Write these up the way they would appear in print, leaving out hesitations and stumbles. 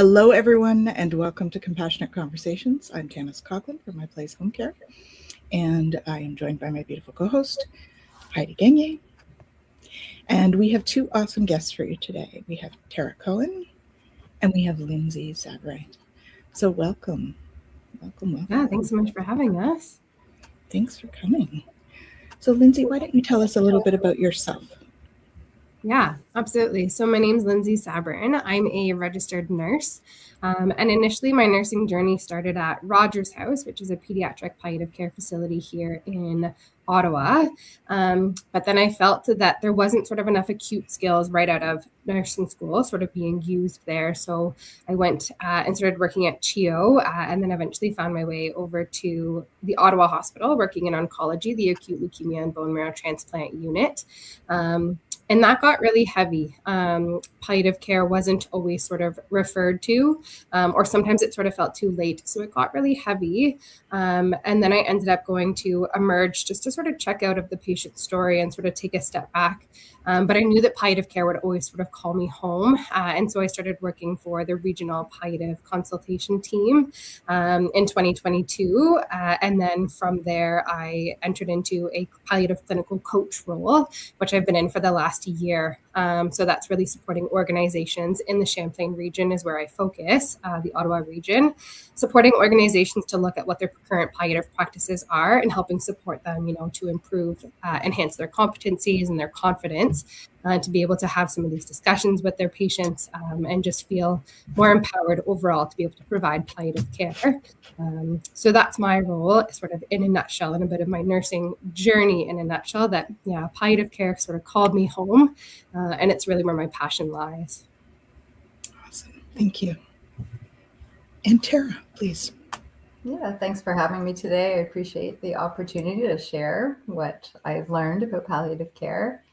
Hello, everyone, and welcome to Compassionate Conversations. I'm Tanys Coughlan from My Place Home Care, and I am joined by my beautiful co-host, Heidi Gagne. And we have two awesome guests for you today. We have Tara Cohen, and we have Lindsay Sabourin. So welcome. Yeah, thanks so much for having us. Thanks for coming. So Lindsay, why don't you tell us a little bit about yourself? Yeah, absolutely. So my name's Lindsay Sabourin. I'm a registered nurse. And initially my nursing journey started at Rogers House, which is a pediatric palliative care facility here in Ottawa. But then I felt that there wasn't sort of enough acute skills right out of nursing school sort of being used there. So I went and started working at CHEO and then eventually found my way over to the Ottawa Hospital, working in oncology, the acute leukemia and bone marrow transplant unit. And that got really heavy. Palliative care wasn't always sort of referred to, or sometimes it sort of felt too late. So it got really heavy. And then I ended up going to Emerge just to sort of check out of the patient story and sort of take a step back. But I knew that palliative care would always sort of call me home. And so I started working for the regional palliative consultation team in 2022. And then from there, I entered into a palliative clinical coach role, which I've been in for the last year. So that's really supporting organizations in the Champlain region is where I focus, the Ottawa region, supporting organizations to look at what their current palliative practices are and helping support them, to improve, enhance their competencies and their confidence to be able to have some of these discussions with their patients and just feel more empowered overall to be able to provide palliative care. So that's my role sort of in a nutshell, and a bit of my nursing journey in a nutshell, that palliative care sort of called me home and it's really where my passion lies. Awesome. Thank you. And Tara, please. Yeah, thanks for having me today. I appreciate the opportunity to share what I've learned about palliative care.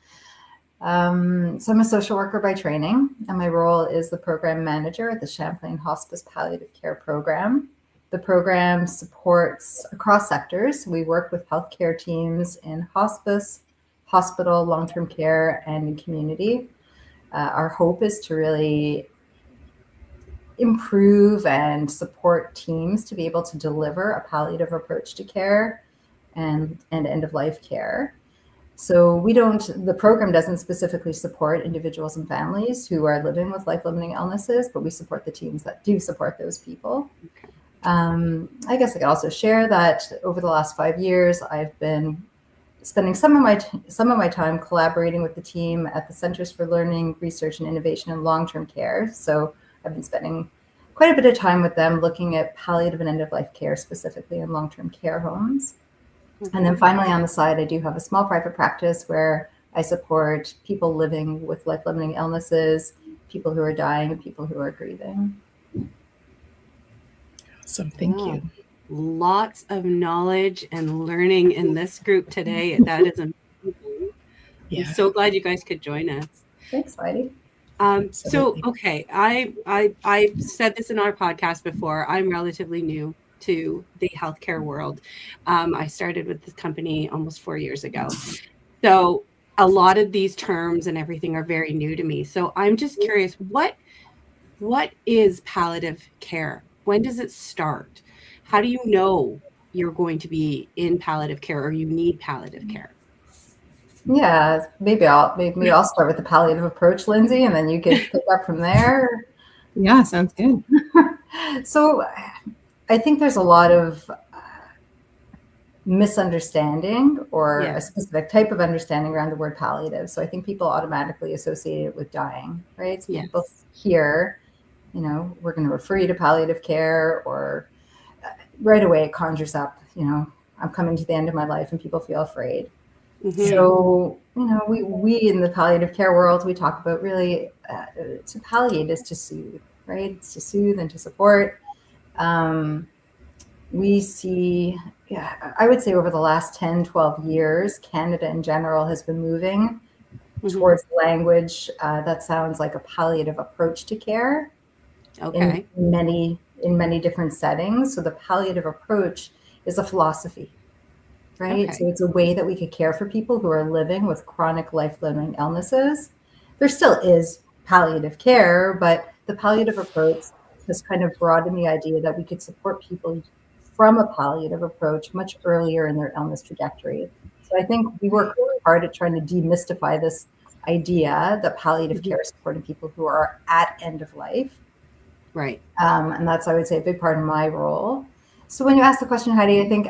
So I'm a social worker by training, and my role is the program manager at the Champlain Hospice Palliative Care Program. The program supports across sectors. We work with healthcare teams in hospice, hospital, long-term care, and in community. Our hope is to really improve and support teams to be able to deliver a palliative approach to care and end-of-life care. So the program doesn't specifically support individuals and families who are living with life-limiting illnesses, but we support the teams that do support those people. I guess I could also share that over the last 5 years, I've been spending some of my time collaborating with the team at the Centers for Learning, Research, and Innovation in Long-Term Care. So I've been spending quite a bit of time with them looking at palliative and end-of-life care, specifically in long-term care homes. And then finally, on the side, I do have a small private practice where I support people living with life-limiting illnesses, people who are dying, and people who are grieving. Awesome. Thank you. Lots of knowledge and learning in this group today. That is amazing. Yeah. I'm so glad you guys could join us. Thanks, Heidi. Okay, I said this in our podcast before. I'm relatively new to the healthcare world. I started with this company almost 4 years ago. So a lot of these terms and everything are very new to me. So I'm just curious, what is palliative care? When does it start? How do you know you're going to be in palliative care or you need palliative care? Yeah, maybe I'll start with the palliative approach, Lindsay, and then you can pick up from there. Yeah, sounds good. So I think there's a lot of misunderstanding or a specific type of understanding around the word palliative. So I think people automatically associate it with dying, right? So people hear, we're going to refer you to palliative care, or right away it conjures up, I'm coming to the end of my life, and people feel afraid. Mm-hmm. So, we in the palliative care world, we talk about really to palliate is to soothe, right? It's to soothe and to support. We see, I would say over the last 10, 12 years, Canada in general has been moving towards language that sounds like a palliative approach to care. Okay. In many different settings. So the palliative approach is a philosophy, right? Okay. So it's a way that we could care for people who are living with chronic life-limiting illnesses. There still is palliative care, but the palliative approach has kind of brought in the idea that we could support people from a palliative approach much earlier in their illness trajectory. So I think we work really hard at trying to demystify this idea that palliative care is supporting people who are at end of life. Right. And that's, I would say, a big part of my role. So when you ask the question, Heidi, I think,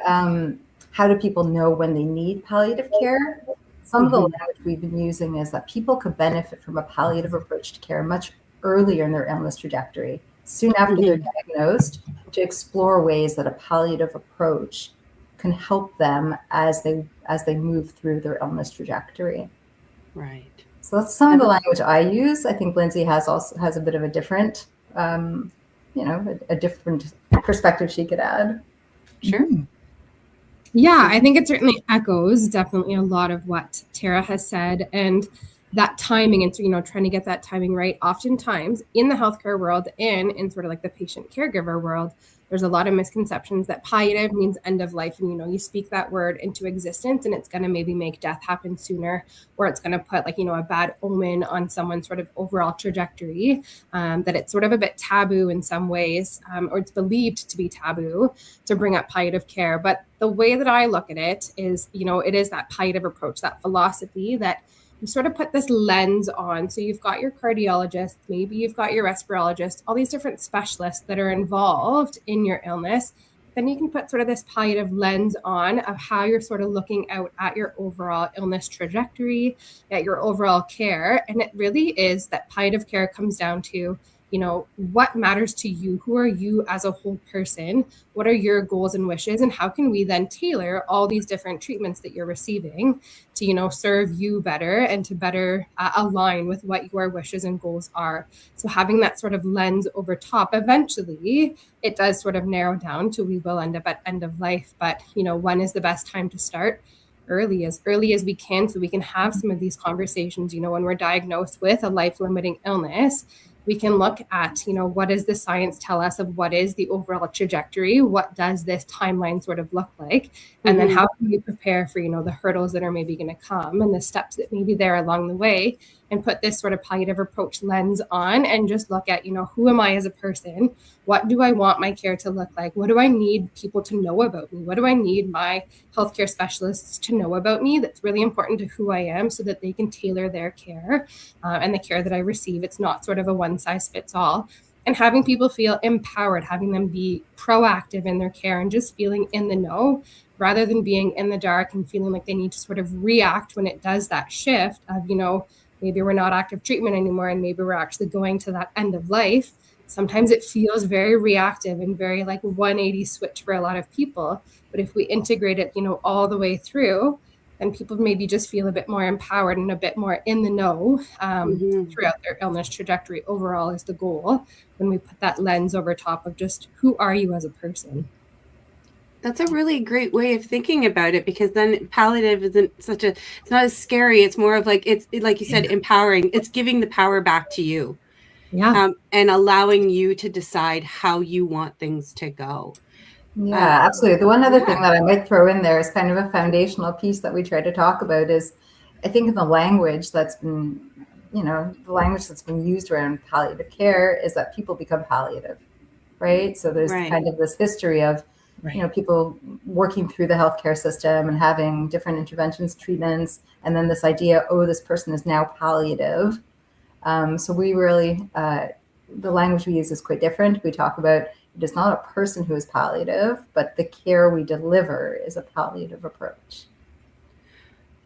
how do people know when they need palliative care? Some of the language we've been using is that people could benefit from a palliative approach to care much earlier in their illness trajectory, soon after they're diagnosed, to explore ways that a palliative approach can help them as they move through their illness trajectory. Right. So that's some of the language I use. I think Lindsay has a bit of a different, a different perspective she could add. Sure. Yeah, I think it certainly echoes definitely a lot of what Tara has said, and that timing, and trying to get that timing right. Oftentimes in the healthcare world and in sort of like the patient caregiver world, there's a lot of misconceptions that palliative means end of life, and you speak that word into existence and it's going to maybe make death happen sooner, or it's going to put a bad omen on someone's sort of overall trajectory, that it's sort of a bit taboo in some ways, or it's believed to be taboo to bring up palliative care. But the way that I look at it is, it is that palliative approach, that philosophy that you sort of put this lens on. So you've got your cardiologist, maybe you've got your respirologist, all these different specialists that are involved in your illness. Then you can put sort of this palliative lens on of how you're sort of looking out at your overall illness trajectory, at your overall care. And it really is that palliative care comes down to, what matters to you? Who are you as a whole person? What are your goals and wishes? And how can we then tailor all these different treatments that you're receiving to, serve you better and to better align with what your wishes and goals are? So having that sort of lens over top, eventually it does sort of narrow down to we will end up at end of life. But, when is the best time to start? Early as we can, so we can have some of these conversations, when we're diagnosed with a life-limiting illness. We can look at, what does the science tell us of what is the overall trajectory? What does this timeline sort of look like? And then how can we prepare for, the hurdles that are maybe going to come and the steps that may be there along the way, and put this sort of palliative approach lens on and just look at, who am I as a person? What do I want my care to look like? What do I need people to know about me? What do I need my healthcare specialists to know about me that's really important to who I am, so that they can tailor their care and the care that I receive. It's not sort of a one size fits all. And having people feel empowered, having them be proactive in their care and just feeling in the know, rather than being in the dark and feeling like they need to sort of react when it does that shift of, maybe we're not active treatment anymore and maybe we're actually going to that end of life. Sometimes it feels very reactive and very like 180 switch for a lot of people. But if we integrate it, all the way through, then people maybe just feel a bit more empowered and a bit more in the know throughout their illness trajectory overall is the goal, when we put that lens over top of just who are you as a person. That's a really great way of thinking about it, because then palliative isn't it's not as scary. It's more of like you said, empowering. It's giving the power back to you. Yeah. And allowing you to decide how you want things to go. Yeah, absolutely. The one other thing that I might throw in there is kind of a foundational piece that we try to talk about is, I think, in the language that's been, the language that's been used around palliative care is that people become palliative, right? So there's kind of this history of, people working through the healthcare system and having different interventions, treatments, and then this idea, this person is now palliative. So we really, the language we use is quite different. We talk about it is not a person who is palliative, but the care we deliver is a palliative approach.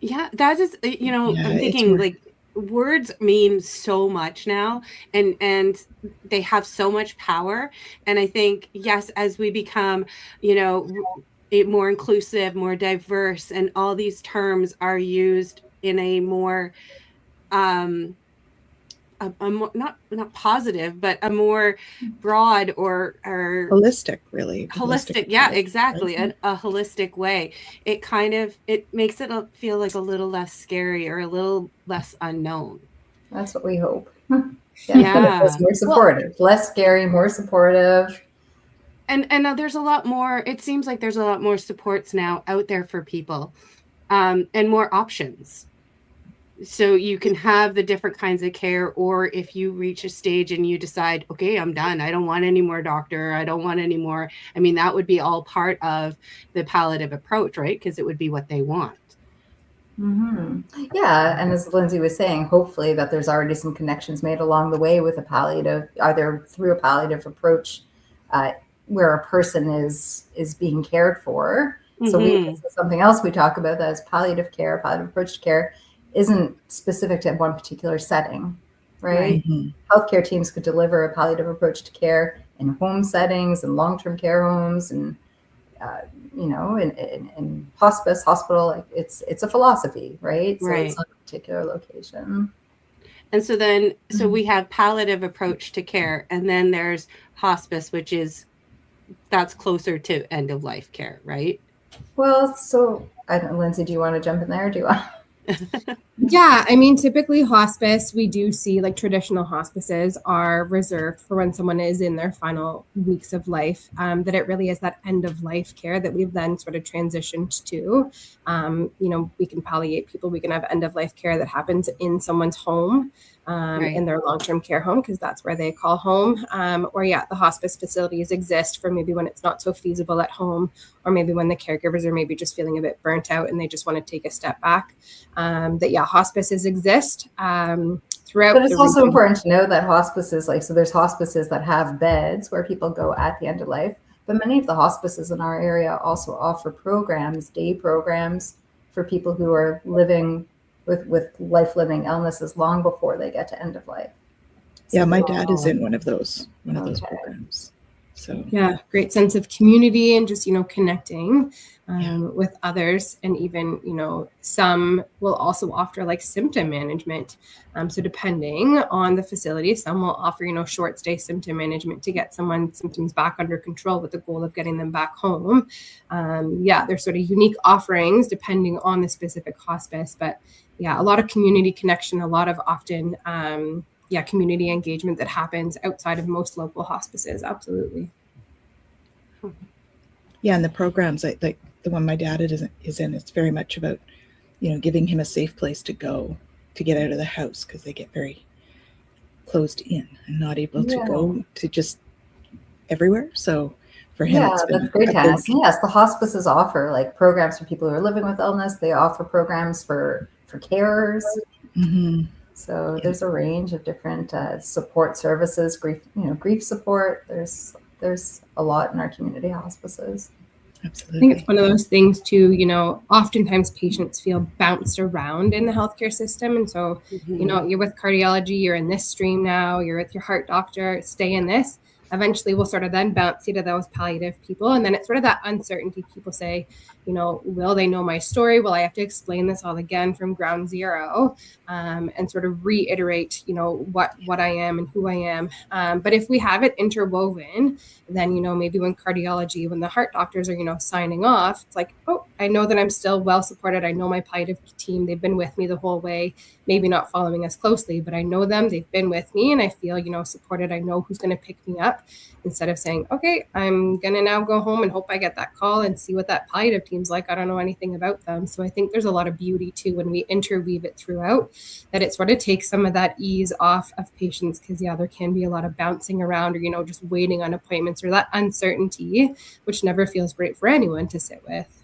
Yeah, that is, I'm thinking like words mean so much now, and they have so much power. And I think, yes, as we become, more inclusive, more diverse, and all these terms are used in a more, not positive, but a more broad or holistic, really. Holistic, yeah, exactly. A holistic way. It makes it feel like a little less scary or a little less unknown. That's what we hope. It's more supportive, less scary, more supportive. And there's a lot more. It seems like there's a lot more supports now out there for people, and more options. So you can have the different kinds of care, or if you reach a stage and you decide, okay, I'm done. I don't want any more doctor. I don't want any more. I mean, that would be all part of the palliative approach, right? Because it would be what they want. Yeah, and as Lindsay was saying, hopefully that there's already some connections made along the way with a palliative, either through a palliative approach, where a person is being cared for. So this is something else we talk about, that is palliative care, palliative approach to care isn't specific to one particular setting, right? Healthcare teams could deliver a palliative approach to care in home settings and long-term care homes, and in hospice, hospital. Like it's a philosophy, right? So it's not a particular location. And so then, so we have palliative approach to care, and then there's hospice, which is, that's closer to end of life care, right? Well, so I don't know, Lindsay, do you want to jump in there? Do you want? Yeah, I mean, typically hospice, we do see like traditional hospices are reserved for when someone is in their final weeks of life, that it really is that end of life care that we've then sort of transitioned to. We can palliate people, we can have end of life care that happens in someone's home, in their long-term care home, because that's where they call home. The hospice facilities exist for maybe when it's not so feasible at home, or maybe when the caregivers are maybe just feeling a bit burnt out and they just want to take a step back. Hospices exist throughout. But it's also important to know that hospices, there's hospices that have beds where people go at the end of life, but many of the hospices in our area also offer programs, day programs, for people who are living with life-living illnesses long before they get to end of life. Yeah, my dad is in one of those programs. So yeah, great sense of community and just, connecting with others. And even, some will also offer like symptom management. So depending on the facility, some will offer, short stay symptom management to get someone's symptoms back under control with the goal of getting them back home. There's sort of unique offerings depending on the specific hospice, but a lot of community connection, a lot of often, community engagement that happens outside of most local hospices. Absolutely. Yeah, and the programs, like the one my dad is in, it's very much about, giving him a safe place to go to get out of the house, because they get very closed in and not able to go to just everywhere. So for him, it's been that's great, Tanys. Yes, the hospices offer like programs for people who are living with illness. They offer programs for carers. So there's a range of different support services, grief support. There's a lot in our community hospices. Absolutely. I think it's one of those things too, oftentimes patients feel bounced around in the healthcare system. And so, you're with cardiology, you're in this stream now, you're with your heart doctor, stay in this. Eventually we'll sort of then bounce you to those palliative people. And then it's sort of that uncertainty. People say, will they know my story? Will I have to explain this all again from ground zero, and sort of reiterate, what I am and who I am. But if we have it interwoven, then, maybe when the heart doctors are, signing off, it's like, oh, I know that I'm still well supported. I know my palliative team, they've been with me the whole way, maybe not following us closely, but I know them, they've been with me, and I feel, supported. I know who's going to pick me up, instead of saying, okay, I'm going to now go home and hope I get that call and see what that palliative team's like. I don't know anything about them. So I think there's a lot of beauty too when we interweave it throughout, that it sort of takes some of that ease off of patients, because there can be a lot of bouncing around, or, just waiting on appointments, or that uncertainty, which never feels great for anyone to sit with.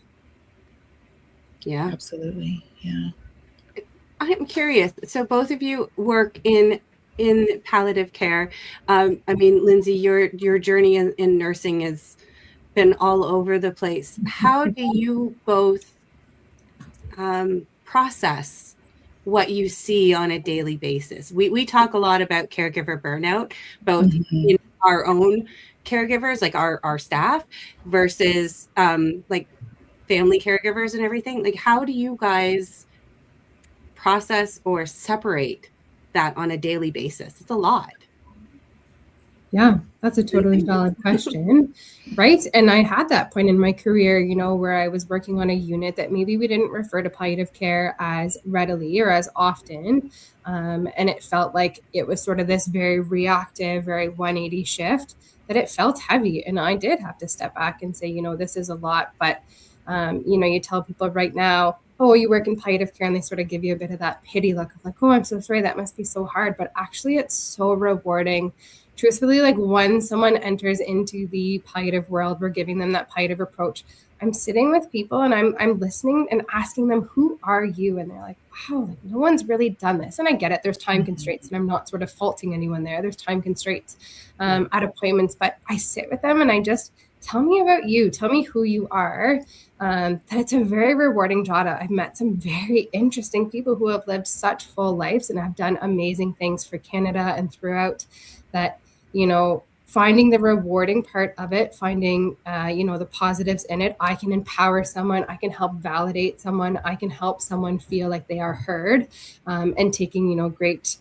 Yeah, absolutely. Yeah. I'm curious. So both of you work in palliative care. Lindsay, your journey in nursing has been all over the place. How do you both process what you see on a daily basis? We talk a lot about caregiver burnout, both in our own caregivers, like our staff, versus like family caregivers and everything. Like, how do you guys process or separate that on a daily basis? It's a lot. Yeah, that's a totally valid question, right? And I had that point in my career, where I was working on a unit that maybe we didn't refer to palliative care as readily or as often. And it felt like it was sort of this very reactive, very 180 shift, that it felt heavy. And I did have to step back and say, this is a lot. But, you tell people right now, oh, you work in palliative care, and they sort of give you a bit of that pity look of like, oh, I'm so sorry, that must be so hard. But actually it's so rewarding. Truthfully, like when someone enters into the palliative world, we're giving them that palliative approach. I'm sitting with people and I'm listening and asking them, who are you? And they're like, wow, like no one's really done this. And I get it. There's time constraints, and I'm not sort of faulting anyone there. There's time constraints at appointments, but I sit with them and I just, tell me about you. Tell me who you are. That it's a very rewarding job. I've met some very interesting people who have lived such full lives and have done amazing things for Canada and throughout that, you know, finding the rewarding part of it, finding, you know, the positives in it. I can empower someone. I can help validate someone. I can help someone feel like they are heard, and taking, you know, great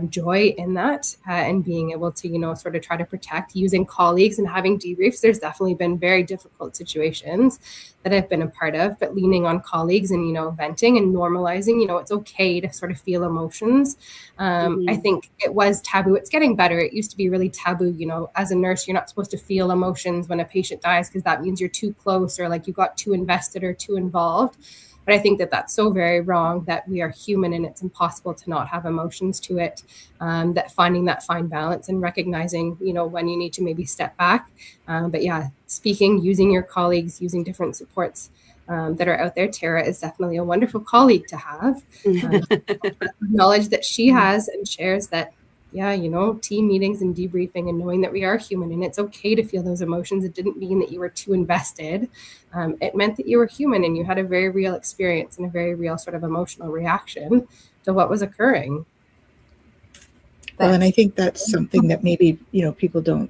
joy in that, and being able to, you know, sort of try to protect using colleagues and having debriefs. There's definitely been very difficult situations that I've been a part of, but leaning on colleagues and, you know, venting and normalizing, you know, it's okay to sort of feel emotions. I think it was taboo. It's getting better. It used to be really taboo. You know, as a nurse, you're not supposed to feel emotions when a patient dies because that means you're too close or like you got too invested or too involved. But I think that that's so very wrong, that we are human and it's impossible to not have emotions to it. That finding that fine balance and recognizing, you know, when you need to maybe step back. But yeah, speaking, using your colleagues, using different supports that are out there. Tara is definitely a wonderful colleague to have. Knowledge that she has and shares that, yeah, you know, team meetings and debriefing and knowing that we are human and it's okay to feel those emotions. It didn't mean that you were too invested. It meant that you were human and you had a very real experience and a very real sort of emotional reaction to what was occurring. Well, and I think that's something that maybe, you know, people don't,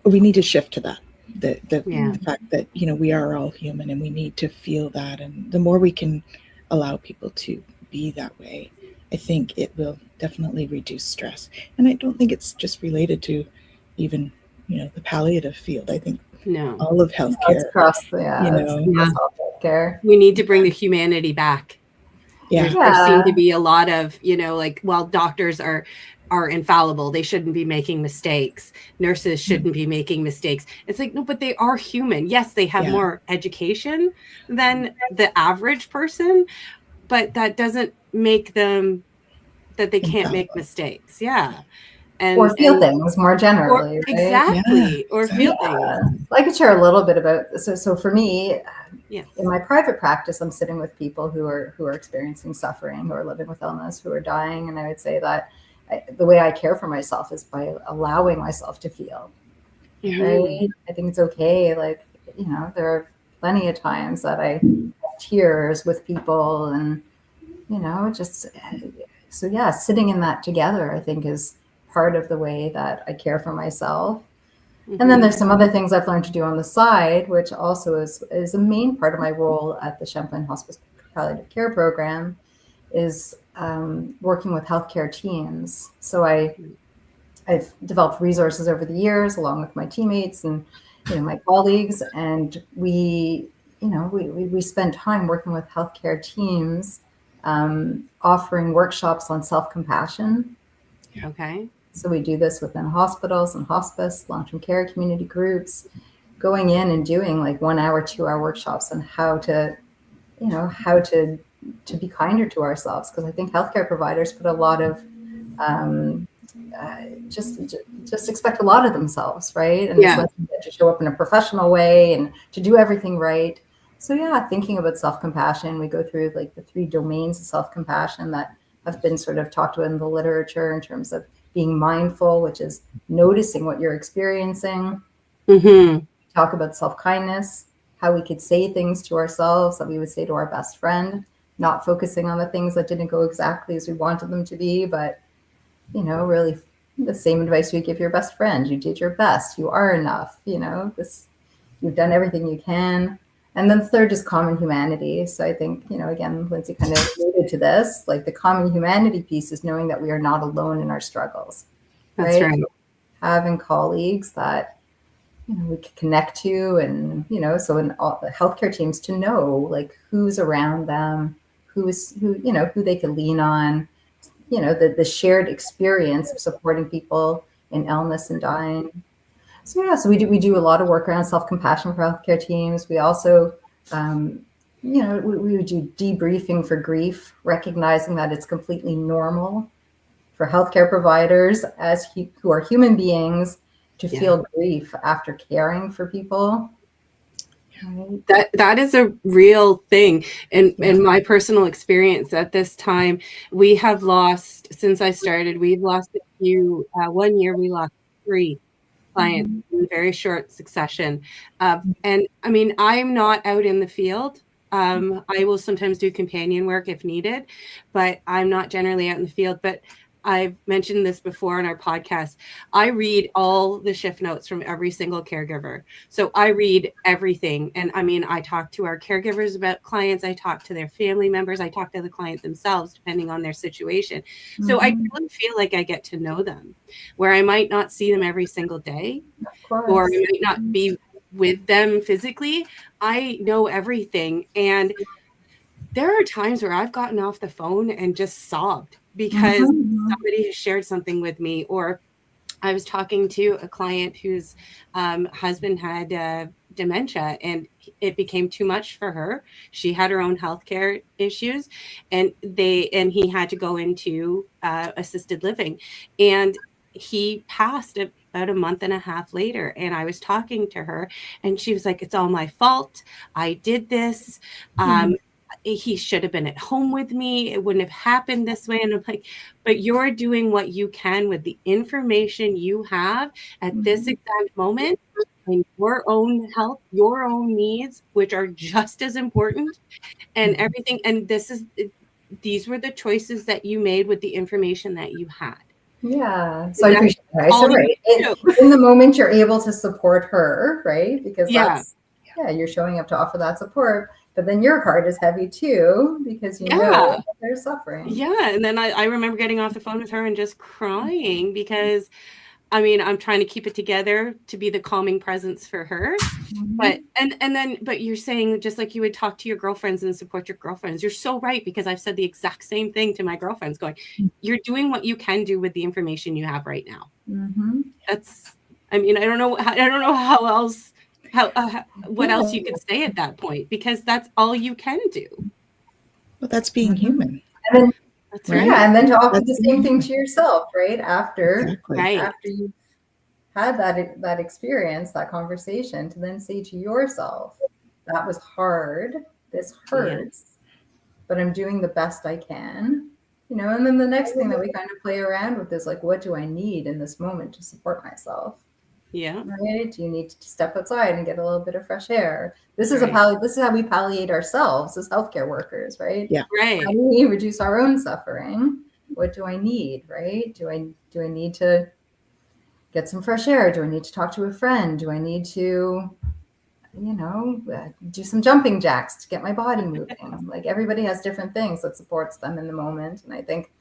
we need to shift to that. The fact that, you know, we are all human and we need to feel that. And the more we can allow people to be that way, I think it will definitely reduce stress. And I don't think it's just related to even, you know, the palliative field. I think all of healthcare. Across healthcare. We need to bring the humanity back. Yeah. There seem to be a lot of, you know, like, well, doctors are infallible. They shouldn't be making mistakes. Nurses shouldn't be making mistakes. It's like, no, but they are human. Yes, they have more education than the average person, but that doesn't make them that they can't make mistakes. Yeah. Or feel things more generally. Right? Exactly. Or feel things. I could share a little bit about, so for me, in my private practice, I'm sitting with people who are experiencing suffering, who are living with illness, who are dying. And I would say that the way I care for myself is by allowing myself to feel. Right? I think it's okay. Like, you know, there are plenty of times that I have tears with people and, you know, just, so yeah, sitting in that together, I think is part of the way that I care for myself. And then there's some other things I've learned to do on the side, which also is a main part of my role at the Champlain Hospice Palliative Care Program, is working with healthcare teams. So I've developed resources over the years, along with my teammates and, you know, my colleagues, and we spend time working with healthcare teams, offering workshops on self-compassion. Okay. So we do this within hospitals and hospice, long-term care, community groups, going in and doing like 1 hour, 2 hour workshops on how to be kinder to ourselves. Because I think healthcare providers put a lot of, just expect a lot of themselves, right? And it's like to show up in a professional way and to do everything right. So yeah, thinking about self-compassion, we go through like the 3 domains of self-compassion that have been sort of talked about in the literature in terms of being mindful, which is noticing what you're experiencing. Talk about self-kindness, how we could say things to ourselves that we would say to our best friend, not focusing on the things that didn't go exactly as we wanted them to be, but, you know, really the same advice you give your best friend. You did your best. You are enough. You know, you've done everything you can. And then third is common humanity. So I think, you know, again, Lindsay kind of alluded to this, like the common humanity piece is knowing that we are not alone in our struggles. That's right. Having colleagues that, you know, we can connect to, and, you know, so in all the healthcare teams to know like who's around them, who they can lean on, you know, the shared experience of supporting people in illness and dying. So yeah, so we do a lot of work around self-compassion for healthcare teams. We also We would do debriefing for grief, recognizing that it's completely normal for healthcare providers who are human beings to feel grief after caring for people. That is a real thing. In my personal experience at this time, we have lost, since I started, we've lost a few. 1 year we lost 3 clients in very short succession. And I mean, I'm not out in the field. I will sometimes do companion work if needed, but I'm not generally out in the field. But I've mentioned this before on our podcast. I read all the shift notes from every single caregiver. So I read everything. And I mean, I talk to our caregivers about clients. I talk to their family members. I talk to the client themselves, depending on their situation. So I really feel like I get to know them, where I might not see them every single day, or I might not be with them physically. I know everything. And there are times where I've gotten off the phone and just sobbed because somebody has shared something with me. Or I was talking to a client whose husband had dementia, and it became too much for her. She had her own healthcare issues, and he had to go into assisted living, and he passed about a month and a half later. And I was talking to her, and she was like, "It's all my fault. I did this. He should have been at home with me. It wouldn't have happened this way." And I'm like, but you're doing what you can with the information you have at this exact moment, and your own health, your own needs, which are just as important, and everything. And these were the choices that you made with the information that you had. Yeah. So I appreciate that. So right. In the moment, you're able to support her, right? Because you're showing up to offer that support. But then your heart is heavy too, because you know that they're suffering. Yeah. And then I remember getting off the phone with her and just crying, because I mean, I'm trying to keep it together to be the calming presence for her. But but you're saying, just like you would talk to your girlfriends and support your girlfriends. You're so right, because I've said the exact same thing to my girlfriends, going, you're doing what you can do with the information you have right now. I mean, I don't know how else. What else you could say at that point, because that's all you can do. Well, that's being human. And then, that's right. Yeah, and then to offer the same thing to yourself, right? After you've had that experience, that conversation, to then say to yourself, that was hard, this hurts, but I'm doing the best I can. And then the next thing that we kind of play around with is like, what do I need in this moment to support myself? Yeah. Right. You need to step outside and get a little bit of fresh air. This is how we palliate ourselves as healthcare workers, right? Yeah. Right. How do we reduce our own suffering? What do I need? Right? Do I need to get some fresh air? Do I need to talk to a friend? Do I need to, do some jumping jacks to get my body moving? Like, everybody has different things that supports them in the moment. And I think,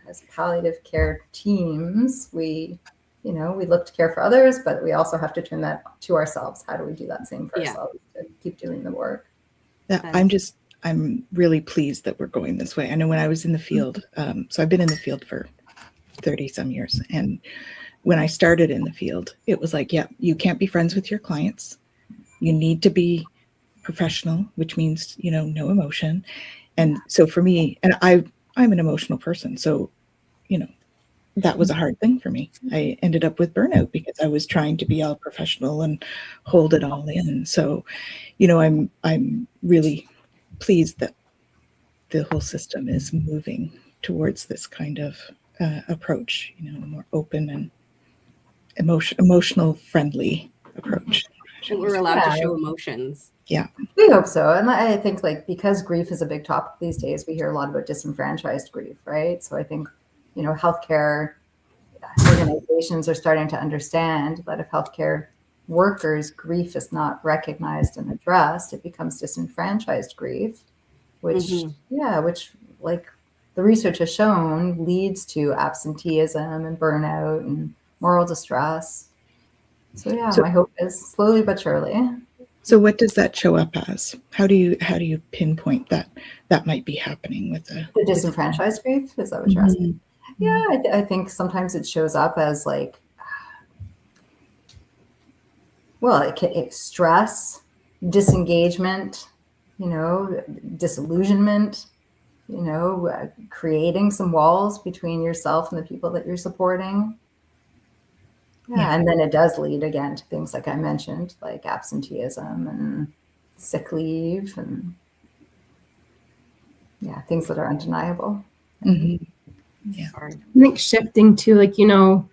as palliative care teams, we look to care for others, but we also have to turn that to ourselves. How do we do that same for ourselves to keep doing the work? Yeah, I'm really pleased that we're going this way. I know when I was in the field, so I've been in the field for 30 some years. And when I started in the field, it was like, you can't be friends with your clients. You need to be professional, which means, no emotion. And so for me, and I'm an emotional person. So, that was a hard thing for me. I ended up with burnout because I was trying to be all professional and hold it all in. So, I'm really pleased that the whole system is moving towards this kind of approach, a more open and emotional friendly approach. And we're allowed to show emotions. Yeah. We hope so. And I think, because grief is a big topic these days, we hear a lot about disenfranchised grief, right? So I think, healthcare organizations are starting to understand that if healthcare workers' grief is not recognized and addressed, it becomes disenfranchised grief, which like the research has shown, leads to absenteeism and burnout and moral distress. So my hope is slowly but surely. So what does that show up as? How do you pinpoint that might be happening with the disenfranchised grief? Is that what you're asking? Yeah, I think sometimes it shows up as stress, disengagement, disillusionment, creating some walls between yourself and the people that you're supporting. Yeah, and then it does lead again to things like I mentioned, like absenteeism and sick leave and things that are undeniable. Mm-hmm. Yeah. I think shifting to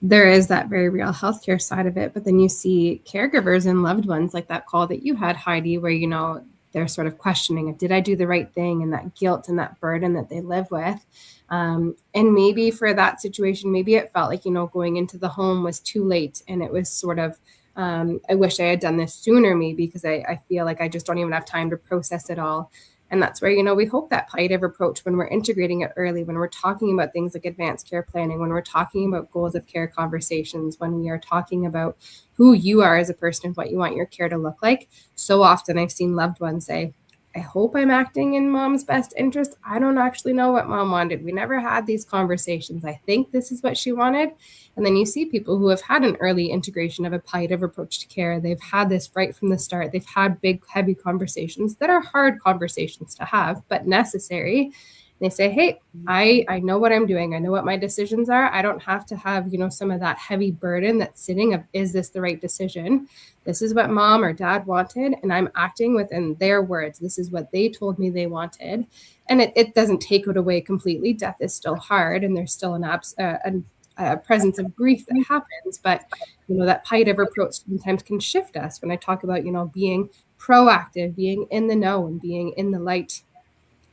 there is that very real healthcare side of it, but then you see caregivers and loved ones, like that call that you had, Heidi, where they're sort of questioning, did I do the right thing, and that guilt and that burden that they live with. And maybe for that situation, maybe it felt like, going into the home was too late, and it was sort of, I wish I had done this sooner, maybe, because I feel like I just don't even have time to process it all. And that's where, we hope that palliative approach, when we're integrating it early, when we're talking about things like advanced care planning, when we're talking about goals of care conversations, when we are talking about who you are as a person and what you want your care to look like. So often I've seen loved ones say, I hope I'm acting in mom's best interest. I don't actually know what mom wanted. We never had these conversations. I think this is what she wanted. And then you see people who have had an early integration of a palliative approach to care. They've had this right from the start. They've had big, heavy conversations that are hard conversations to have, but necessary. They say, hey, I know what I'm doing. I know what my decisions are. I don't have to have, some of that heavy burden that's sitting of, is this the right decision? This is what mom or dad wanted, and I'm acting within their words. This is what they told me they wanted. And it doesn't take it away completely. Death is still hard, and there's still a presence of grief that happens. But, that palliative approach sometimes can shift us. When I talk about, being proactive, being in the know and being in the light,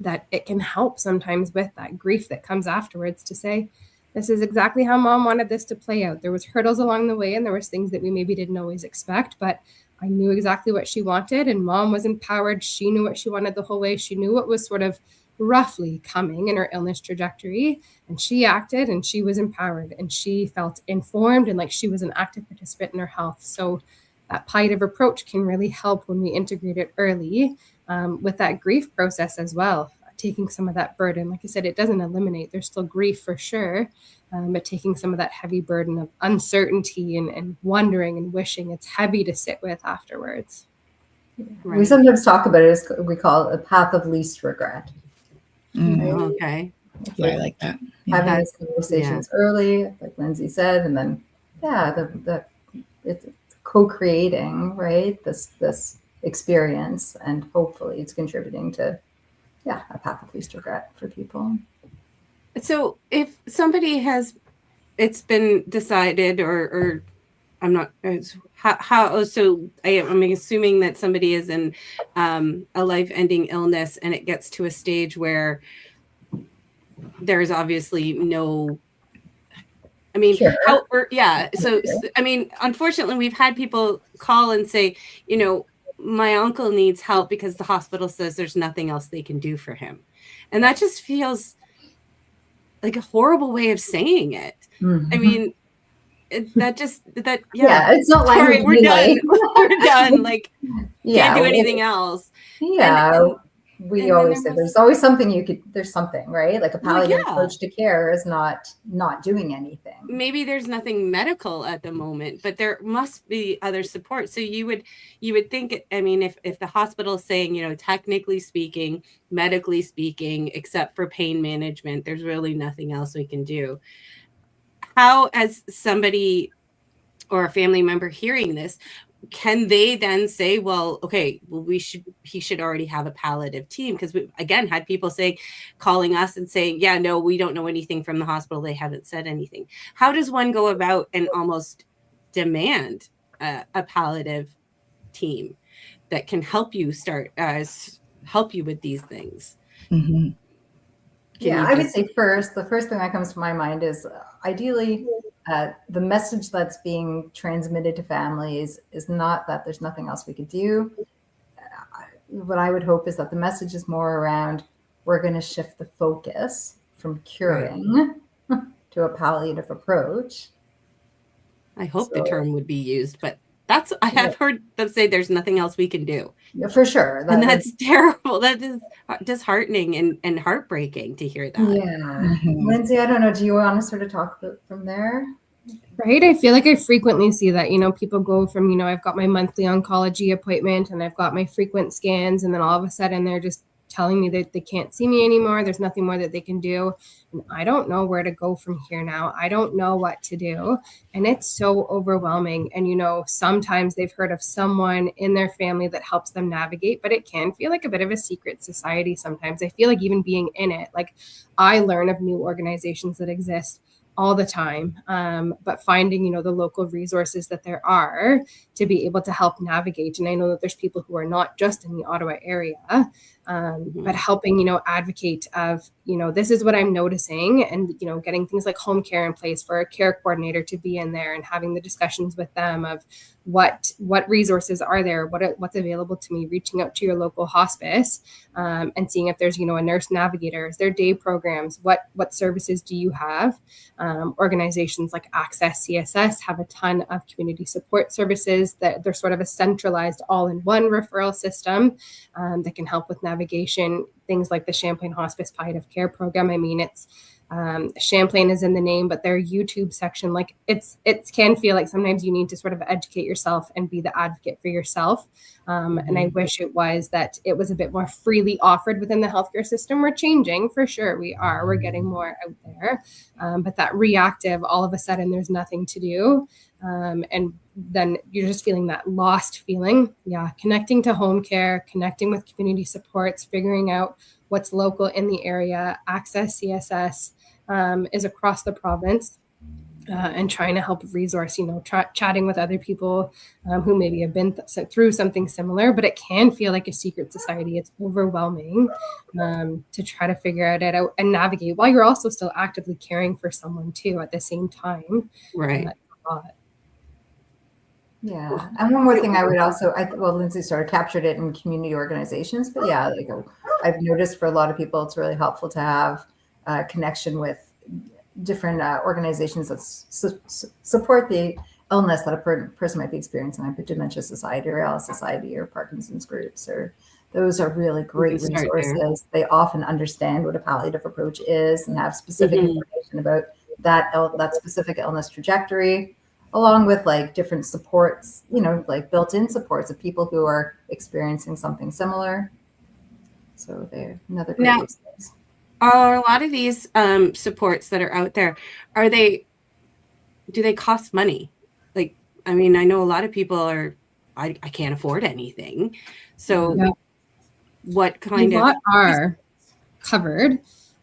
that it can help sometimes with that grief that comes afterwards to say, this is exactly how mom wanted this to play out. There was hurdles along the way, and there was things that we maybe didn't always expect, but I knew exactly what she wanted, and mom was empowered. She knew what she wanted the whole way. She knew what was sort of roughly coming in her illness trajectory, and she acted, and she was empowered, and she felt informed and like she was an active participant in her health. So that palliative approach can really help when we integrate it early, with that grief process as well, taking some of that burden. Like I said, it doesn't eliminate, there's still grief for sure, but taking some of that heavy burden of uncertainty and wondering and wishing, it's heavy to sit with afterwards. Right. We sometimes talk about it as we call it a path of least regret. Mm-hmm. Right? Okay. Yeah, I like that. Having these conversations early, like Lindsay said, and then it's co-creating, right? This experience, and hopefully it's contributing to a path of least regret for people. So if somebody it's been decided, or I'm not, so I'm assuming that somebody is in a life-ending illness, and it gets to a stage where there's obviously no, Sure. Unfortunately, we've had people call and say, my uncle needs help because the hospital says there's nothing else they can do for him. And that just feels like a horrible way of saying it. Mm-hmm. It's not like, all right, we're done. We're done. Like, can't do anything else. Yeah. We always say there's always something there's something, right? Like a palliative approach to care is not doing anything. Maybe there's nothing medical at the moment, but there must be other support. So you would think, if the hospital is saying, technically speaking, medically speaking, except for pain management, there's really nothing else we can do. How, as somebody or a family member hearing this, can they then say, he should already have a palliative team? Because we, again, had people calling us and saying, no, we don't know anything from the hospital. They haven't said anything. How does one go about and almost demand a palliative team that can help you help you with these things? Mm-hmm. I would say the first thing that comes to my mind is ideally the message that's being transmitted to families is not that there's nothing else we could do. What I would hope is that the message is more around, we're going to shift the focus from curing to a palliative approach. I hope the term would be used, but I have heard them say there's nothing else we can do. For sure. And that's terrible. That is disheartening and heartbreaking to hear that. Yeah. Mm-hmm. Lindsay, I don't know. Do you want to sort of talk from there? Right. I feel like I frequently see that, people go from, I've got my monthly oncology appointment and I've got my frequent scans, and then all of a sudden they're just telling me that they can't see me anymore. There's nothing more that they can do. And I don't know where to go from here now. I don't know what to do. And it's so overwhelming. And, sometimes they've heard of someone in their family that helps them navigate, but it can feel like a bit of a secret society sometimes. I feel like even being in it, like I learn of new organizations that exist all the time, but finding, the local resources that there are to be able to help navigate. And I know that there's people who are not just in the Ottawa area, but helping, advocate of, this is what I'm noticing, and, getting things like home care in place for a care coordinator to be in there and having the discussions with them of what resources are there, what's available to me, reaching out to your local hospice, and seeing if there's, a nurse navigator, is there day programs, what services do you have? Organizations like Access CSS have a ton of community support services that they're sort of a centralized all-in-one referral system that can help with navigation. Things like the Champlain Hospice Palliative Care Program. I mean, it's Champlain is in the name, but their YouTube section, like it can feel like sometimes you need to sort of educate yourself and be the advocate for yourself. And I wish it was a bit more freely offered within the healthcare system. We're changing for sure. We're getting more out there. But that reactive, all of a sudden there's nothing to do. And then you're just feeling that lost feeling. Yeah. Connecting to home care, connecting with community supports, figuring out what's local in the area. Access CSS is across the province, and trying to help resource, chatting with other people who maybe have been through something similar, but it can feel like a secret society. It's overwhelming to try to figure it out and navigate while you're also still actively caring for someone too at the same time. Right. Yeah. And one more thing I would also, Lindsay sort of captured it in community organizations, but yeah, like I've noticed for a lot of people, it's really helpful to have a connection with different organizations that support the illness that a person might be experiencing, like the Dementia Society or ALS Society or Parkinson's groups, or those are really great resources. They often understand what a palliative approach is and have specific information about that specific illness trajectory, along with like different supports, like built-in supports of people who are experiencing something similar. So they're another great resource. Are a lot of these supports that are out there, do they cost money? Like, I mean, I know a lot of people I can't afford anything. So what kind of are covered?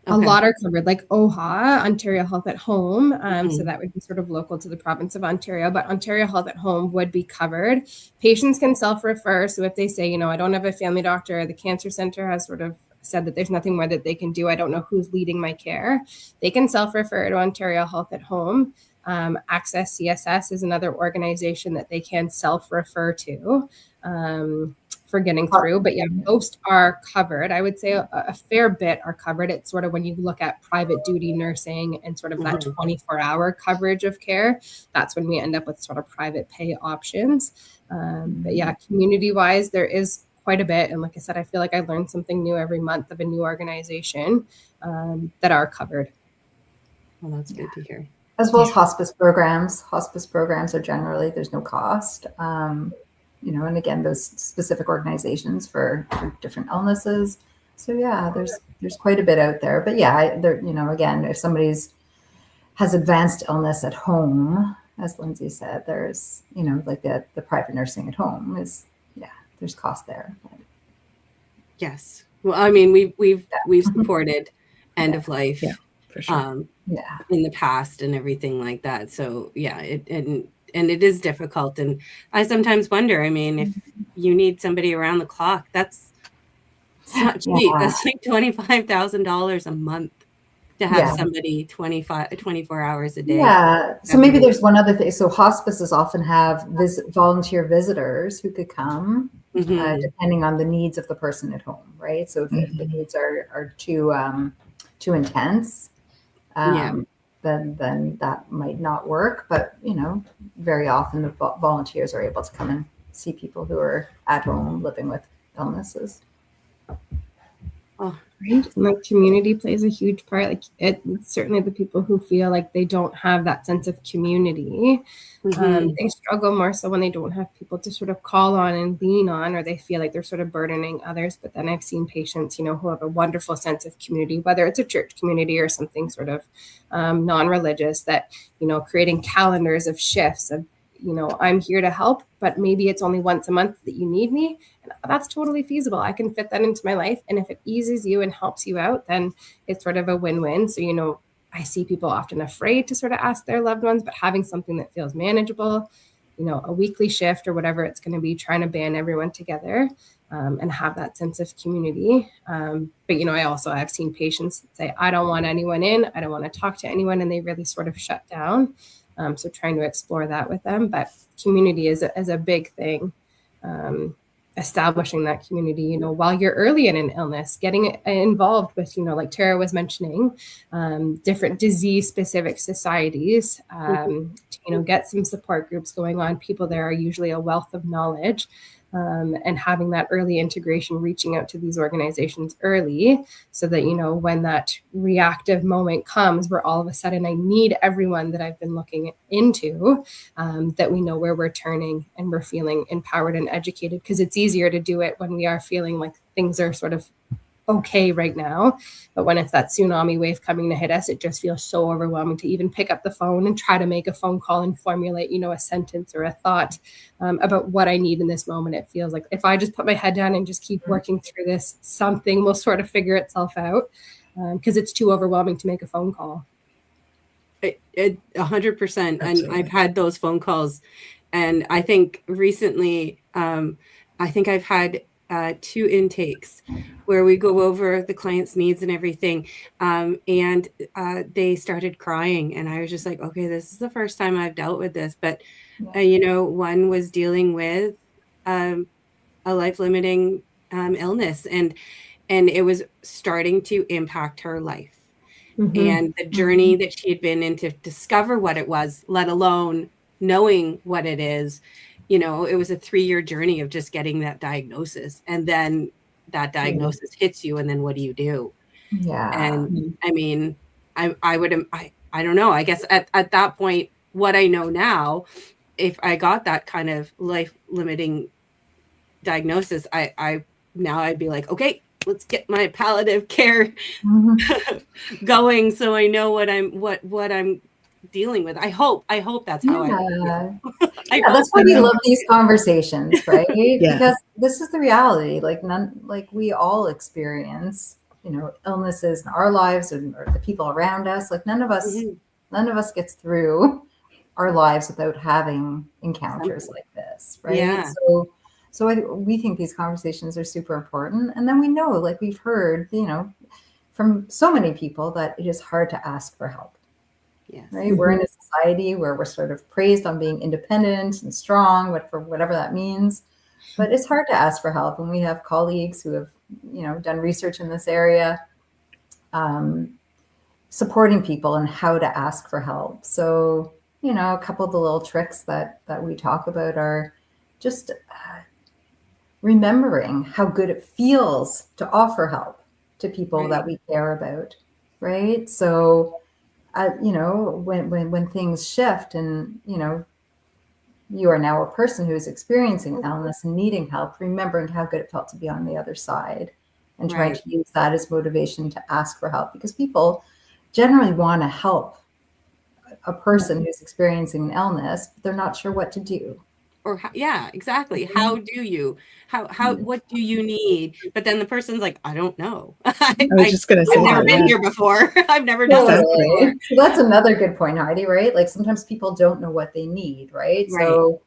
A lot are covered, like OHA, Ontario Health at Home. So that would be sort of local to the province of Ontario, but Ontario Health at Home would be covered. Patients can self-refer. So if they say, I don't have a family doctor, the cancer center has sort of said that there's nothing more that they can do, I don't know who's leading my care, they can self-refer to Ontario Health at Home. Access CSS is another organization that they can self-refer to for getting through. But yeah, most are covered. I would say a fair bit are covered. It's sort of when you look at private duty nursing and sort of that 24-hour coverage of care, that's when we end up with sort of private pay options. But yeah, community-wise, there is quite a bit. And like I said, I feel like I learn something new every month of a new organization that are covered. Well, that's good to hear. As well as hospice programs. Hospice programs are generally, there's no cost. And again, those specific organizations for different illnesses. So yeah, there's quite a bit out there. But yeah, again, if somebody's has advanced illness at home, as Lindsay said, there's, like the private nursing at home is, there's cost there. Yes. Well, I mean, we've supported end of life for sure. In the past and everything like that. So yeah, and it is difficult. And I sometimes wonder, I mean, if you need somebody around the clock, that's not cheap. That's like $25,000 a month to have somebody 24 hours a day. Yeah. So maybe there's one other thing. So hospices often have volunteer visitors who could come depending on the needs of the person at home, right? So if the needs are too intense, then that might not work. But, very often the volunteers are able to come and see people who are at home living with illnesses. Oh, Right. And like community plays a huge part. Like it's certainly the people who feel like they don't have that sense of community. They struggle more so when they don't have people to sort of call on and lean on, or they feel like they're sort of burdening others. But then I've seen patients, you know, who have a wonderful sense of community, whether it's a church community or something sort of non-religious, that, you know, creating calendars of shifts of, you know, I'm here to help, but maybe it's only once a month that you need me. And that's totally feasible. I can fit that into my life. And if it eases you and helps you out, then it's sort of a win-win. So, you know, I see people often afraid to sort of ask their loved ones, but having something that feels manageable, you know, a weekly shift or whatever it's going to be, trying to band everyone together and have that sense of community. But, you know, I've seen patients say, I don't want anyone in, I don't want to talk to anyone. And they really sort of shut down. So trying to explore that with them, but community is a big thing. Establishing that community, you know, while you're early in an illness, getting involved with, you know, like Tara was mentioning, different disease specific societies, to, you know, get some support groups going on. People there are usually a wealth of knowledge. And having that early integration, reaching out to these organizations early so that, you know, when that reactive moment comes where all of a sudden I need everyone that I've been looking into, that we know where we're turning and we're feeling empowered and educated, because it's easier to do it when we are feeling like things are sort of okay right now. But when it's that tsunami wave coming to hit us, it just feels so overwhelming to even pick up the phone and try to make a phone call and formulate, you know, a sentence or a thought about what I need in this moment. It feels like if I just put my head down and just keep working through this, something will sort of figure itself out, because it's too overwhelming to make a phone call. 100%. And I've had those phone calls. And I think recently, I think I've had 2 intakes where we go over the client's needs and everything. And they started crying. And I was just like, okay, this is the first time I've dealt with this. But, you know, one was dealing with a life-limiting illness. And it was starting to impact her life. And the journey that she had been in to discover what it was, let alone knowing what it is. You know, it was a 3-year journey of just getting that diagnosis. And then that diagnosis hits you. And then what do you do? Yeah. And I mean, I don't know. I guess at that point, what I know now, if I got that kind of life limiting diagnosis, I'd be like, okay, let's get my palliative care going. So I know what I'm dealing with. I hope that's how that's why we love these conversations, right? Because this is the reality. Like we all experience, you know, illnesses in our lives or the people around us. Like none of us gets through our lives without having encounters like this, right? Yeah. So we think these conversations are super important. And then we know, like we've heard, you know, from so many people that it is hard to ask for help. Yes. Right. We're in a society where we're sort of praised on being independent and strong, but for whatever that means. But it's hard to ask for help. And we have colleagues who have, you know, done research in this area, supporting people on how to ask for help. So, you know, a couple of the little tricks that we talk about are just remembering how good it feels to offer help to people that we care about. Right. So, you know, when things shift and, you know, you are now a person who is experiencing illness and needing help, remembering how good it felt to be on the other side and trying to use that as motivation to ask for help, because people generally want to help a person who's experiencing an illness, but they're not sure what to do. Or exactly. How do you, what do you need? But then the person's like, I don't know. I was just going to say, I've never been here before. I've never done this before. So that's another good point, Heidi, right? Like sometimes people don't know what they need, right? So,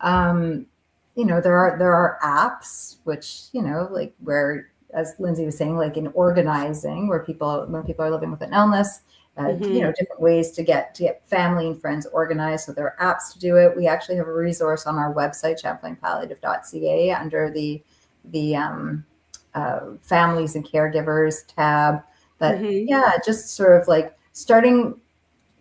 you know, there are apps, which, you know, like where, as Lindsay was saying, like in organizing when people are living with an illness, you know, different ways to get family and friends organized. So there are apps to do it. We actually have a resource on our website, champlainpalliative.ca, under the families and caregivers tab that, just sort of like starting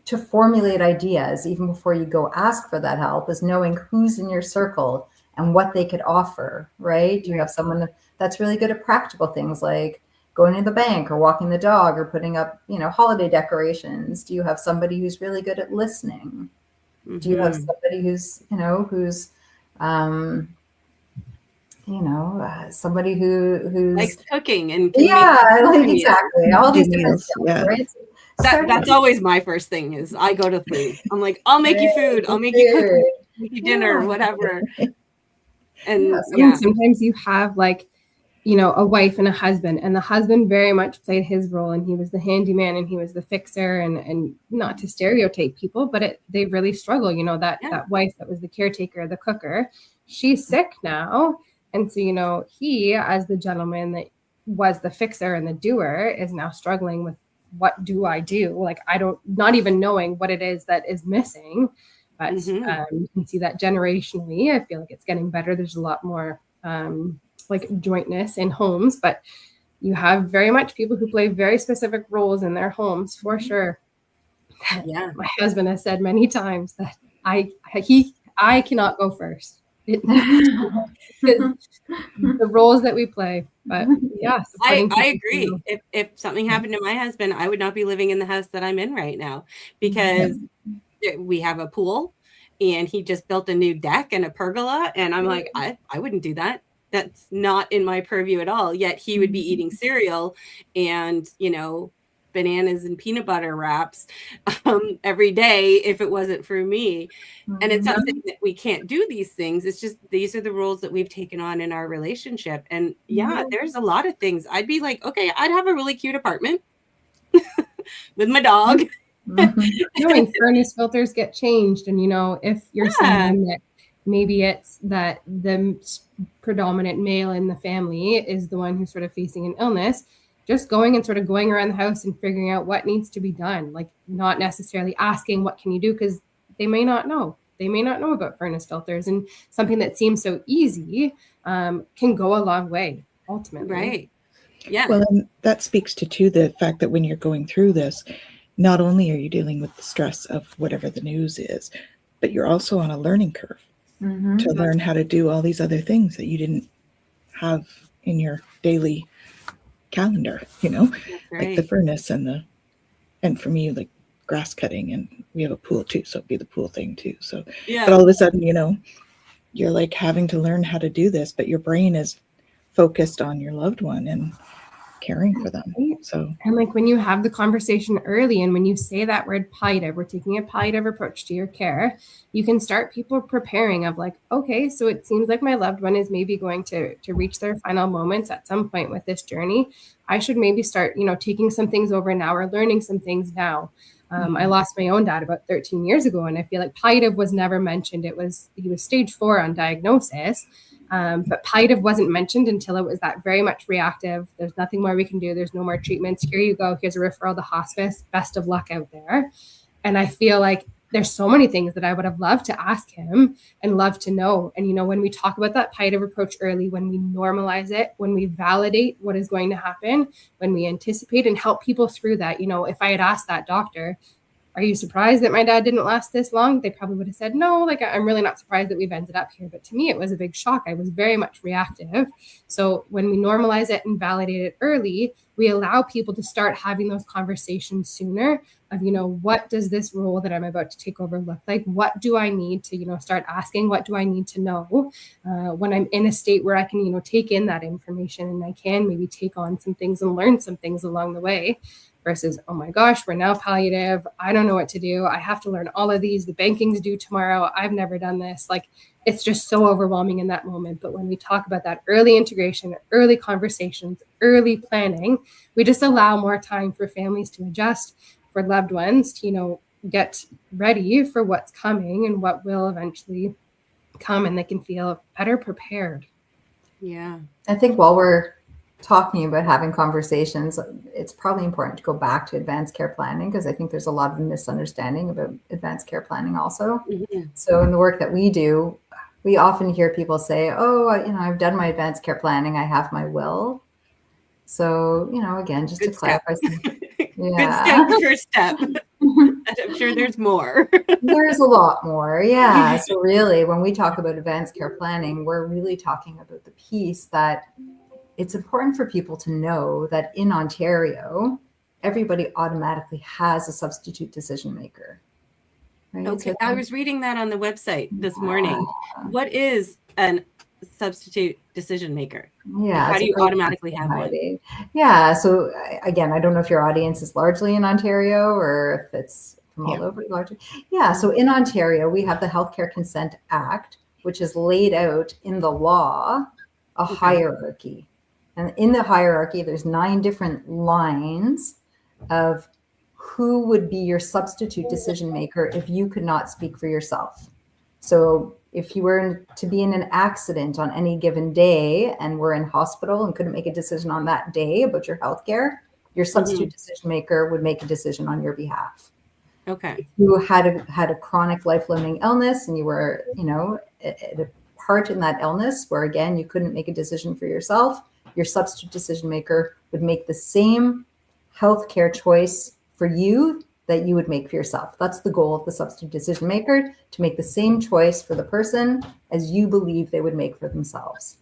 to formulate ideas even before you go ask for that help, is knowing who's in your circle and what they could offer, right? Do you have someone that's really good at practical things like, going to the bank or walking the dog or putting up, holiday decorations? Do you have somebody who's really good at listening? Do you have somebody who's, somebody who's likes cooking and exactly all these different skills, right? That's always my first thing is I go to food. I'm like, I'll make you food. I'll make you cooking, make you dinner, whatever. And sometimes you have like, a wife and a husband, and the husband very much played his role, and he was the handyman and he was the fixer, and not to stereotype people, but they really struggle. That wife that was the caretaker, the cooker, she's sick now. And so, he, as the gentleman that was the fixer and the doer, is now struggling with, what do I do? Like, not even knowing what it is that is missing. But you can see that generationally, I feel like it's getting better. There's a lot more like jointness in homes, but you have very much people who play very specific roles in their homes, for sure. Yeah. My husband has said many times that I cannot go first. The roles that we play. But yeah, I agree. If something happened to my husband, I would not be living in the house that I'm in right now, because we have a pool and he just built a new deck and a pergola. And I'm like, I wouldn't do that. That's not in my purview at all. Yet he would be eating cereal and, bananas and peanut butter wraps every day if it wasn't for me. And it's not saying that we can't do these things. It's just, these are the rules that we've taken on in our relationship. And there's a lot of things. I'd be like, okay, I'd have a really cute apartment with my dog. Knowing furnace filters get changed, and if you're someone that maybe it's that the predominant male in the family is the one who's sort of facing an illness, just going around the house and figuring out what needs to be done, like not necessarily asking what can you do, because they may not know about furnace filters, and something that seems so easy can go a long way ultimately. Right. Yeah. Well, and that speaks to the fact that when you're going through this, not only are you dealing with the stress of whatever the news is, but you're also on a learning curve to learn how to do all these other things that you didn't have in your daily calendar, like the furnace and for me, like grass cutting, and we have a pool too, so it'd be the pool thing too. So, but all of a sudden, you're like having to learn how to do this, but your brain is focused on your loved one and caring for them. So, and like when you have the conversation early, and when you say that word palliative, we're taking a palliative approach to your care, you can start people preparing of like, okay, so it seems like my loved one is maybe going to reach their final moments at some point with this journey. I should maybe start, taking some things over now, or learning some things now. I lost my own dad about 13 years ago, and I feel like palliative was never mentioned. He was stage 4 on diagnosis. But palliative wasn't mentioned until it was that very much reactive. There's nothing more we can do. There's no more treatments. Here you go. Here's a referral to hospice. Best of luck out there. And I feel like there's so many things that I would have loved to ask him and love to know. And, when we talk about that palliative approach early, when we normalize it, when we validate what is going to happen, when we anticipate and help people through that, if I had asked that doctor, are you surprised that my dad didn't last this long? They probably would have said, no, like, I'm really not surprised that we've ended up here. But to me, it was a big shock. I was very much reactive. So when we normalize it and validate it early, we allow people to start having those conversations sooner of, what does this role that I'm about to take over look like? What do I need to, start asking? What do I need to know when I'm in a state where I can, take in that information, and I can maybe take on some things and learn some things along the way. Versus, oh my gosh, we're now palliative. I don't know what to do. I have to learn all of these. The banking's due tomorrow. I've never done this. Like, it's just so overwhelming in that moment. But when we talk about that early integration, early conversations, early planning, we just allow more time for families to adjust, for loved ones to, get ready for what's coming and what will eventually come, and they can feel better prepared. Yeah. I think while we're talking about having conversations, it's probably important to go back to advanced care planning, because I think there's a lot of misunderstanding about advanced care planning also. So in the work that we do, we often hear people say, oh, I've done my advanced care planning, I have my will. So, again, just Good to clarify. Good step. I'm sure there's more. There's a lot more. Yeah. So really, when we talk about advanced care planning, we're really talking about the piece that it's important for people to know that in Ontario, everybody automatically has a substitute decision maker. Right? Okay, So I was reading that on the website this morning. What is a substitute decision maker? Yeah. How do you automatically have one? Yeah. So again, I don't know if your audience is largely in Ontario or if it's from all over largely. Yeah. So in Ontario, we have the Healthcare Consent Act, which is laid out in the law, a hierarchy. And in the hierarchy, there's 9 different lines of who would be your substitute decision maker if you could not speak for yourself. So if you were to be in an accident on any given day and were in hospital and couldn't make a decision on that day about your healthcare, your substitute decision maker would make a decision on your behalf. Okay. If you had a chronic life-limiting illness and you were, at a part in that illness where, again, you couldn't make a decision for yourself, your substitute decision maker would make the same healthcare choice for you that you would make for yourself. That's the goal of the substitute decision maker, to make the same choice for the person as you believe they would make for themselves.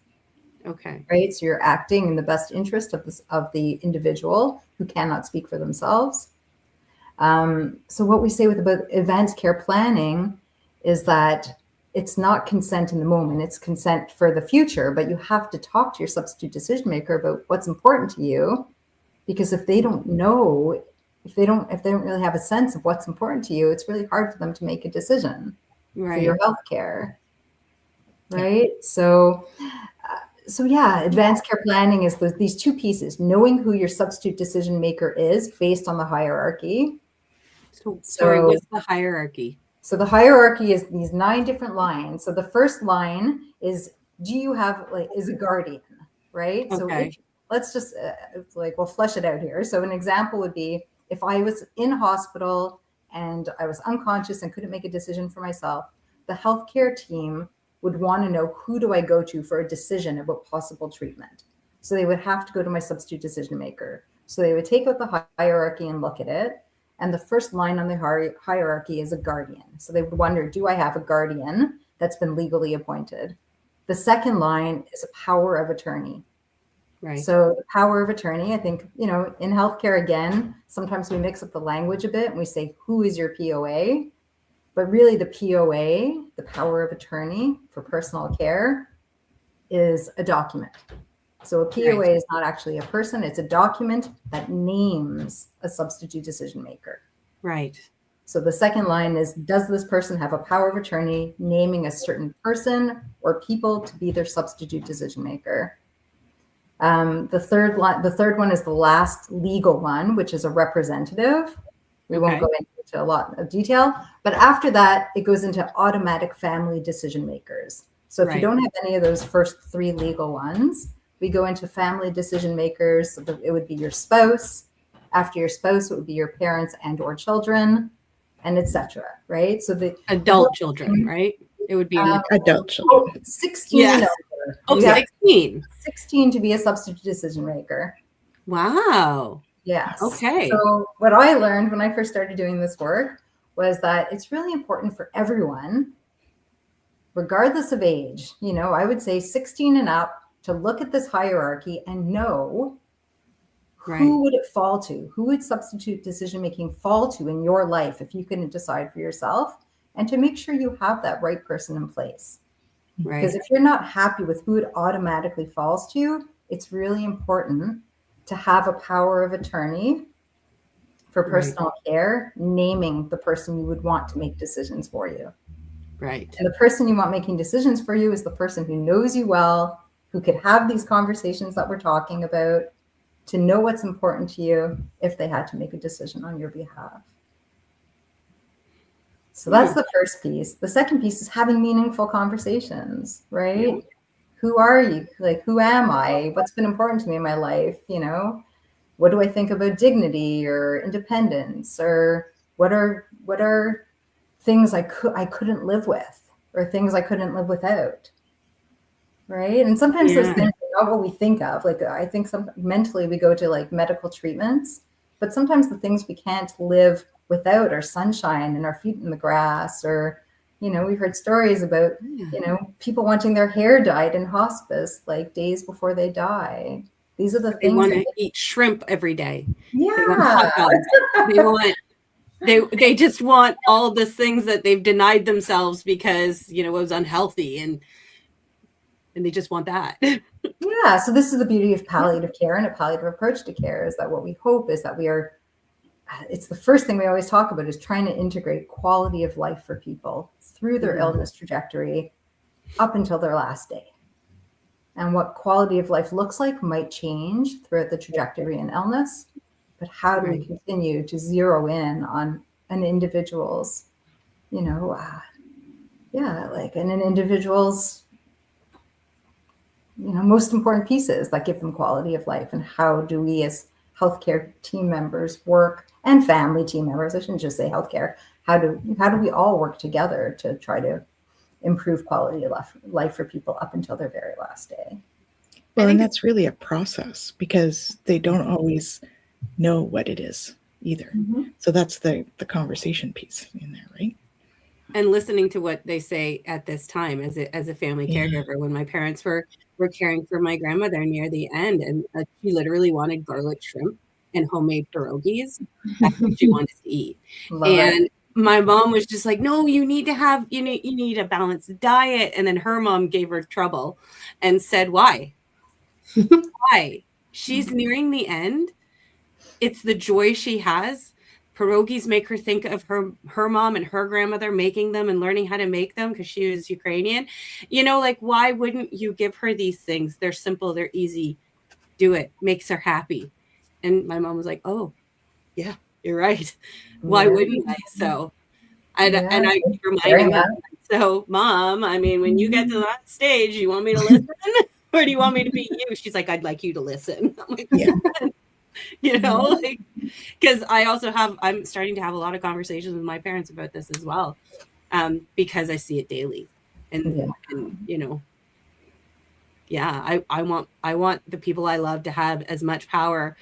Okay. Right? So you're acting in the best interest of the individual who cannot speak for themselves. So what we say about advanced care planning is that it's not consent in the moment, it's consent for the future, but you have to talk to your substitute decision maker about what's important to you, because if they don't know, if they don't really have a sense of what's important to you, it's really hard for them to make a decision for your healthcare. Right? So yeah, advanced care planning is these 2 pieces: knowing who your substitute decision maker is based on the hierarchy. So sorry, what's the hierarchy? So the hierarchy is these 9 different lines. So the first line is, do you have is a guardian, right? Okay. So let's just we'll flesh it out here. So an example would be, if I was in hospital and I was unconscious and couldn't make a decision for myself, the healthcare team would want to know, who do I go to for a decision about possible treatment? So they would have to go to my substitute decision maker. So they would take out the hierarchy and look at it. And the first line on the hierarchy is a guardian. So they would wonder, do I have a guardian that's been legally appointed? The second line is a power of attorney. Right. So the power of attorney, I think, in healthcare, again, sometimes we mix up the language a bit and we say, who is your POA? But really the POA, the power of attorney for personal care, is a document. So a POA is not actually a person, it's a document that names a substitute decision maker. Right. So the second line is, does this person have a power of attorney naming a certain person or people to be their substitute decision maker? The third one is the last legal one, which is a representative. We won't go into a lot of detail, but after that, it goes into automatic family decision makers. So if you don't have any of those first 3 legal ones, we go into family decision makers. So it would be your spouse. After your spouse, it would be your parents and or children, and etc. Right? So the adult children, right? It would be adult children. 16 and over. 16. 16 to be a substitute decision maker. Wow. Yes. Okay. So what I learned when I first started doing this work was that it's really important for everyone, regardless of age, I would say 16 and up, to look at this hierarchy and know who would it fall to? Who would substitute decision making fall to in your life if you couldn't decide for yourself? And to make sure you have that right person in place. Right. Because if you're not happy with who it automatically falls to, it's really important to have a power of attorney for personal care, naming the person you would want to make decisions for you. Right. And the person you want making decisions for you is the person who knows you well, who could have these conversations that we're talking about, to know what's important to you if they had to make a decision on your behalf. So that's the first piece. The second piece is having meaningful conversations, right? Yeah. Who are you? Who am I? What's been important to me in my life? What do I think about dignity or independence? Or what are things I couldn't live with, or things I couldn't live without? Right. And sometimes those things are not what we think of. I think mentally we go to medical treatments, but sometimes the things we can't live without are sunshine and our feet in the grass, or, We've heard stories about, people wanting their hair dyed in hospice, like days before they die. These are the They things want to eat shrimp every day. Yeah. They want hot dogs. They just want all the things that they've denied themselves because, it was unhealthy, and they just want that. Yeah. So this is the beauty of palliative care and a palliative approach to care, is that what we hope is that it's the first thing we always talk about, is trying to integrate quality of life for people through their illness trajectory up until their last day. And what quality of life looks like might change throughout the trajectory in illness, but how do we continue to zero in on an individual's, an individual's, most important pieces that give them quality of life, and how do we as healthcare team members work, and family team members, I shouldn't just say healthcare, how do we all work together to try to improve quality of life for people up until their very last day? Well, and that's really a process, because they don't always know what it is either. So that's the conversation piece in there, right? And listening to what they say at this time as a family caregiver. When my parents were caring for my grandmother near the end, and she literally wanted garlic shrimp and homemade pierogies. That's what she wanted to eat. And my mom was just like, no, you need a balanced diet. And then her mom gave her trouble and said, why? Why? She's nearing the end. It's the joy she has. Pierogies make her think of her mom and her grandmother making them and learning how to make them because she was Ukrainian. Why wouldn't you give her these things? They're simple. They're easy. Do it. Makes her happy. And my mom was like, oh, yeah, you're right. Why wouldn't I? So, and I reminded her, so Mom, when you get to that stage, you want me to listen or do you want me to be you? She's like, I'd like you to listen. I'm like, because I'm starting to have a lot of conversations with my parents about this as well, because I see it daily, and I want the people I love to have as much power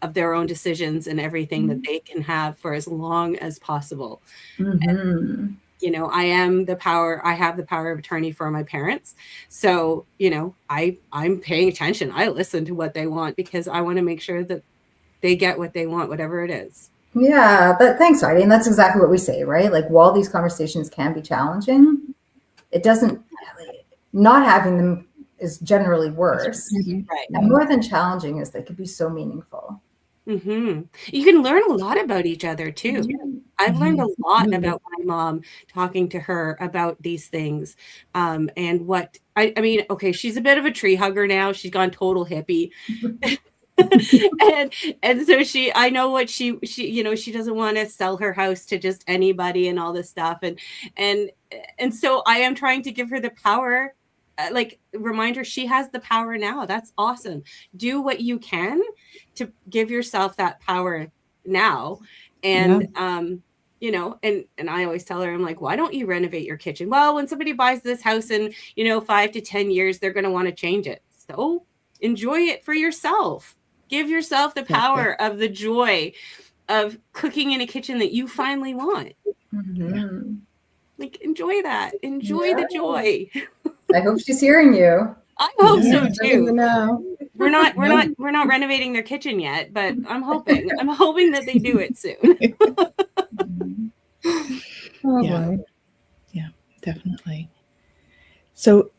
of their own decisions and everything that they can have for as long as possible. And, I have the power of attorney for my parents. So, I'm paying attention. I listen to what they want because I want to make sure that they get what they want, whatever it is. Yeah, thanks, Heidi. And that's exactly what we say, right? Like, while these conversations can be challenging, it doesn't, not having them is generally worse. Right. And more than challenging is they could be so meaningful. You can learn a lot about each other too. I've learned a lot about my mom, talking to her about these things. And what okay, she's a bit of a tree hugger now. She's gone total hippie. and so I know what she she doesn't want to sell her house to just anybody and all this stuff. And so I am trying to give her the power, remind her she has the power now. That's awesome. Do what you can to give yourself that power now. And, and I always tell her, I'm like, why don't you renovate your kitchen? Well, when somebody buys this house in, 5 to 10 years, they're going to want to change it. So enjoy it for yourself. Give yourself the power of the joy of cooking in a kitchen that you finally want. Enjoy that. Enjoy the joy. I hope she's hearing you. I hope so too. We're not renovating their kitchen yet, but I'm hoping that they do it soon. Yeah, definitely. So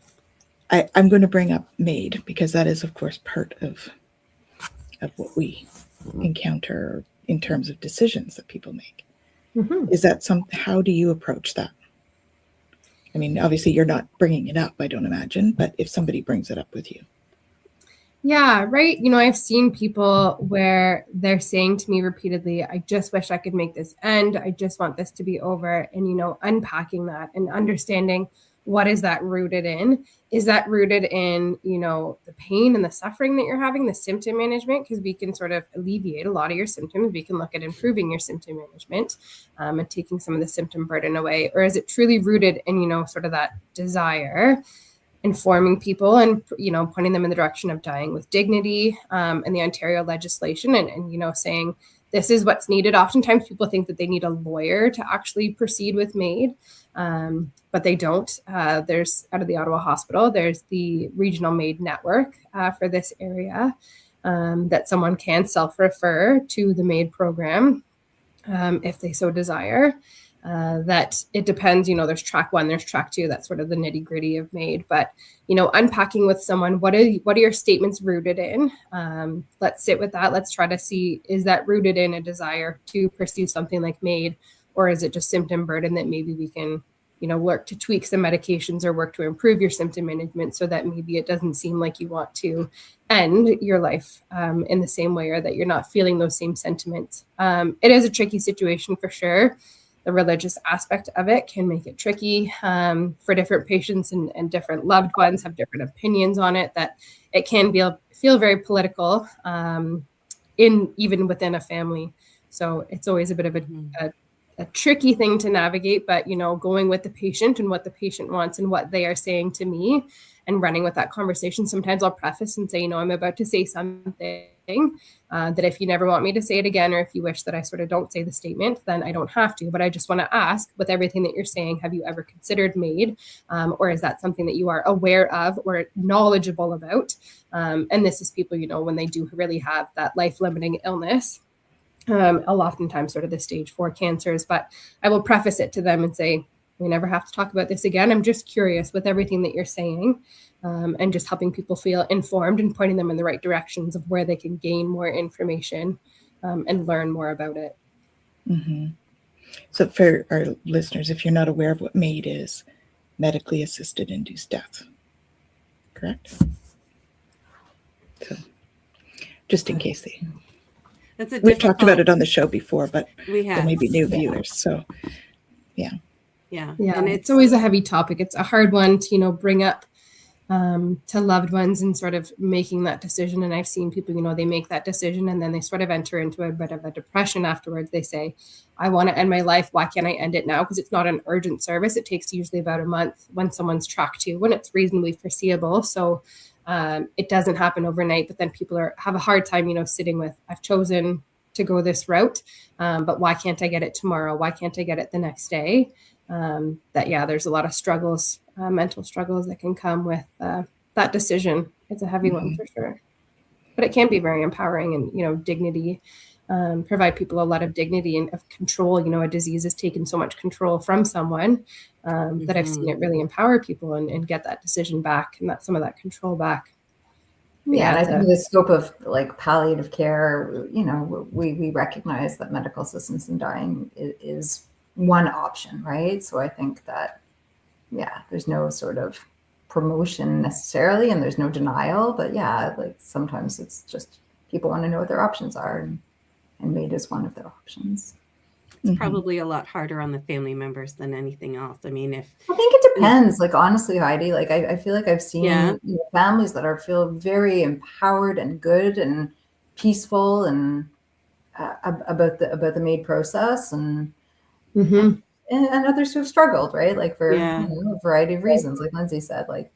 I'm going to bring up MAID, because that is, of course, part of what we encounter in terms of decisions that people make. Is that how do you approach that? Obviously you're not bringing it up, I don't imagine, but if somebody brings it up with you. Yeah, right. I've seen people where they're saying to me repeatedly, I just wish I could make this end. I just want this to be over. And, unpacking that and understanding, what is that rooted in? Is that rooted in, the pain and the suffering that you're having, the symptom management? Because we can sort of alleviate a lot of your symptoms. We can look at improving your symptom management and taking some of the symptom burden away. Or is it truly rooted in, sort of that desire, informing people and, pointing them in the direction of dying with dignity and the Ontario legislation and saying, this is what's needed. Oftentimes people think that they need a lawyer to actually proceed with MAID. but they don't. There's out of the Ottawa Hospital, there's the regional MAID network for this area that someone can self-refer to the MAID program if they so desire. That it depends, there's track 1, there's track 2, that's sort of the nitty gritty of MAID, but, unpacking with someone, what are your statements rooted in? Let's sit with that. Let's try to see, is that rooted in a desire to pursue something like MAID, or is it just symptom burden that maybe we can, work to tweak some medications or work to improve your symptom management so that maybe it doesn't seem like you want to end your life in the same way, or that you're not feeling those same sentiments. It is a tricky situation for sure. The religious aspect of it can make it tricky for different patients, and different loved ones have different opinions on it, that it can feel very political even within a family. So it's always a bit of a tricky thing to navigate, but, going with the patient and what the patient wants and what they are saying to me and running with that conversation. Sometimes I'll preface and say, I'm about to say something that if you never want me to say it again, or if you wish that I sort of don't say the statement, then I don't have to. But I just want to ask, with everything that you're saying, have you ever considered MAID? Or is that something that you are aware of or knowledgeable about? And this is people, when they do really have that life-limiting illness, oftentimes sort of the stage 4 cancers. But I will preface it to them and say, we never have to talk about this again. I'm just curious with everything that you're saying, and just helping people feel informed and pointing them in the right directions of where they can gain more information and learn more about it. Mm-hmm. So for our listeners, if you're not aware of what MAID is, medically assisted induced death, correct? So just in case we've talked about it on the show before, but there may be new viewers. So yeah. And it's always a heavy topic. It's a hard one to, bring up to loved ones and sort of making that decision. And I've seen people, they make that decision and then they sort of enter into a bit of a depression afterwards. They say, I want to end my life. Why can't I end it now? Because it's not an urgent service. It takes usually about a month when someone's track 2, when it's reasonably foreseeable. So it doesn't happen overnight, but then people have a hard time, sitting with, I've chosen to go this route, but why can't I get it tomorrow? Why can't I get it the next day? There's a lot of struggles, mental struggles that can come with that decision. It's a heavy one for sure, but it can be very empowering and, dignity, provide people a lot of dignity and of control. A disease has taken so much control from someone that I've seen it really empower people and get that decision back and some of that control back. And I think the scope of like palliative care, we recognize that medical assistance in dying is one option, right? So I think that, there's no sort of promotion necessarily, and there's no denial, but like sometimes it's just people want to know what their options are, and MAID is one of their options. It's probably a lot harder on the family members than anything else. I mean, I think it depends. Like, honestly, Heidi, like I feel like I've seen families that feel very empowered and good and peaceful and about the MAID process, and others who have struggled, right? Like for a variety of reasons, like Lindsay said, I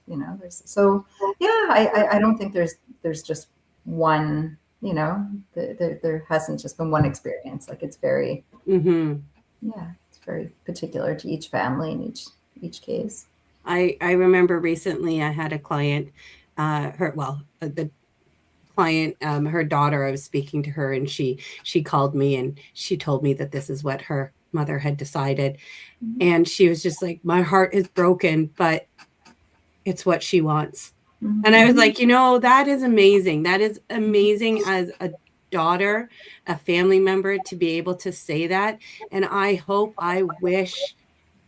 don't think there's just one, there hasn't just been one experience. Like it's very, it's very particular to each family and each case. I remember recently I had a client, the client, her daughter, I was speaking to her, and she called me and she told me that this is what her mother had decided. And she was just like, my heart is broken, but it's what she wants. And I was like, that is amazing. That is amazing as a daughter, a family member, to be able to say that. And I wish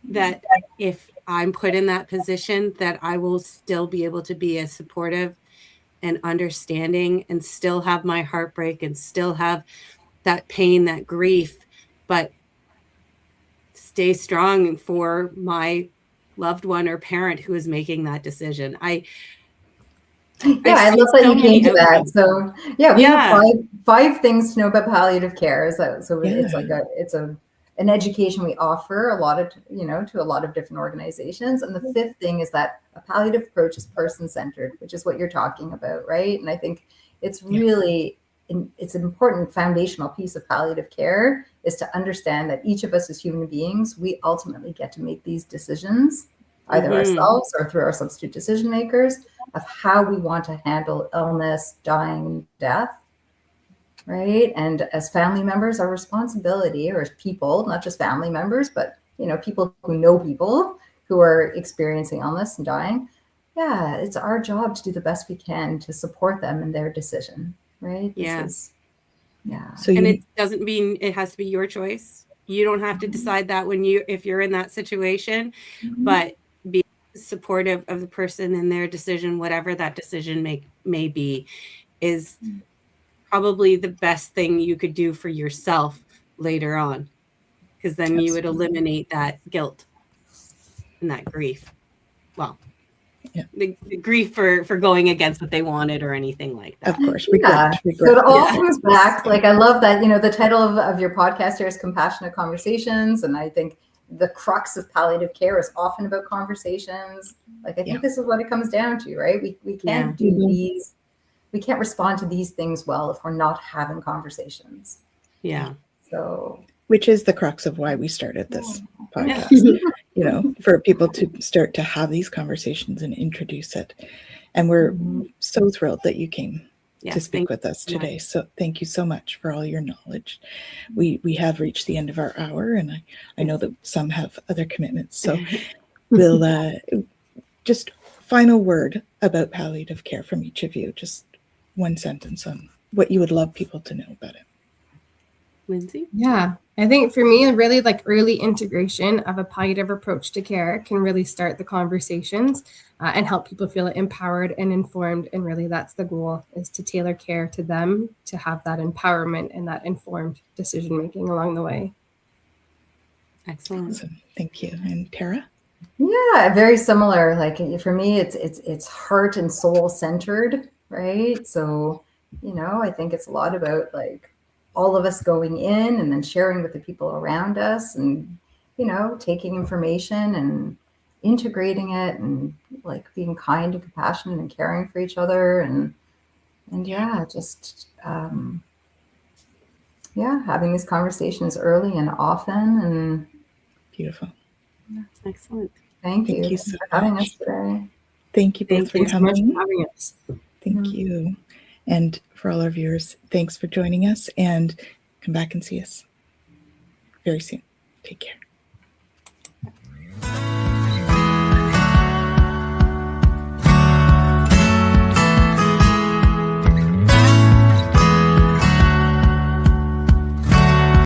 that if I'm put in that position, that I will still be able to be as supportive and understanding and still have my heartbreak and still have that pain, that grief, but stay strong for my loved one or parent who is making that decision. I love that you came to that. So we have five things to know about palliative care. So it's like an education we offer to a lot of different organizations. And the 5th thing is that a palliative approach is person-centered, which is what you're talking about, right? And I think it's really it's an important foundational piece of palliative care is to understand that each of us as human beings, we ultimately get to make these decisions, either ourselves or through our substitute decision makers, of how we want to handle illness, dying, death, right? And as family members, our responsibility, or as people, not just family members, but people who know people who are experiencing illness and dying, yeah, it's our job to do the best we can to support them in their decision, right? Yes. Yeah. So and it doesn't mean it has to be your choice. You don't have to decide that if you're in that situation, but be supportive of the person in their decision, whatever that decision may be, is probably the best thing you could do for yourself later on, because then you would eliminate that guilt and that grief. Well, the grief for going against what they wanted or anything like that. Of course, regret. So it all comes back. Like, I love that, the title of your podcast here is Compassionate Conversations. And I think the crux of palliative care is often about conversations. Like, I think this is what it comes down to, right? We can't do these. We can't respond to these things well if we're not having conversations. Yeah. So, which is the crux of why we started this podcast, for people to start to have these conversations and introduce it. And we're so thrilled that you came to speak with us today. So thank you so much for all your knowledge. We have reached the end of our hour, and I know that some have other commitments. So we'll just final word about palliative care from each of you. Just one sentence on what you would love people to know about it. Lindsay? Yeah, I think for me, really like early integration of a palliative approach to care can really start the conversations and help people feel empowered and informed. And really that's the goal, is to tailor care to them, to have that empowerment and that informed decision-making along the way. Excellent. Awesome. Thank you. And Tara? Yeah, very similar. Like, for me, it's heart and soul centered, right? So, I think it's a lot about like all of us going in and then sharing with the people around us, and taking information and integrating it, and like being kind and compassionate and caring for each other, and just having these conversations early and often. And beautiful. Excellent. Thank you so for having much. us today. Thank you both for coming. So much for having us. Thank you. And for all our viewers, thanks for joining us, and come back and see us very soon. Take care.